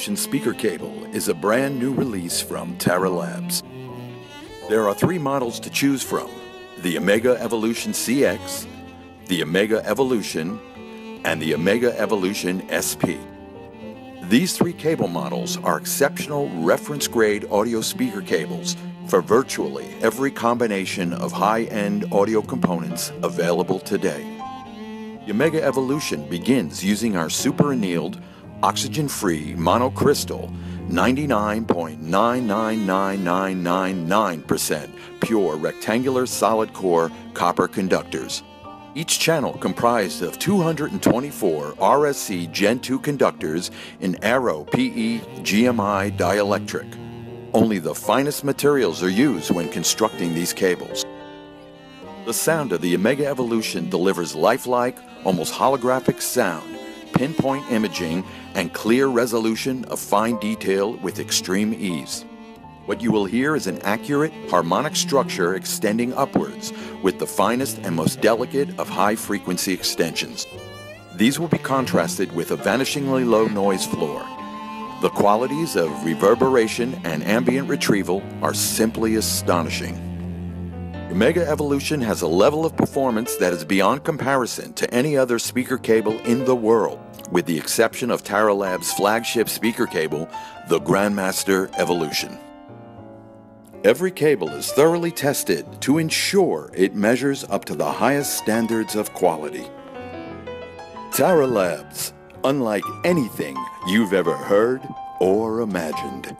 Evolution speaker cable is a brand new release from TARA Labs. There are 3 models to choose from: the Omega Evolution CX, the Omega Evolution, and the Omega Evolution SP. These 3 cable models are exceptional reference-grade audio speaker cables for virtually every combination of high-end audio components available today. The Omega Evolution begins using our super annealed, oxygen-free monocrystal 99.999999% pure rectangular solid core copper conductors. Each channel comprised of 224 RSC Gen 2 conductors in Aero PE GMI dielectric. Only the finest materials are used when constructing these cables. The sound of the Omega Evolution delivers lifelike, almost holographic sound, pinpoint imaging, and clear resolution of fine detail with extreme ease. What you will hear is an accurate, harmonic structure extending upwards with the finest and most delicate of high-frequency extensions. These will be contrasted with a vanishingly low noise floor. The qualities of reverberation and ambient retrieval are simply astonishing. Omega Evolution has a level of performance that is beyond comparison to any other speaker cable in the world, with the exception of TARA Labs' flagship speaker cable, the Grandmaster Evolution. Every cable is thoroughly tested to ensure it measures up to the highest standards of quality. TARA Labs, unlike anything you've ever heard or imagined.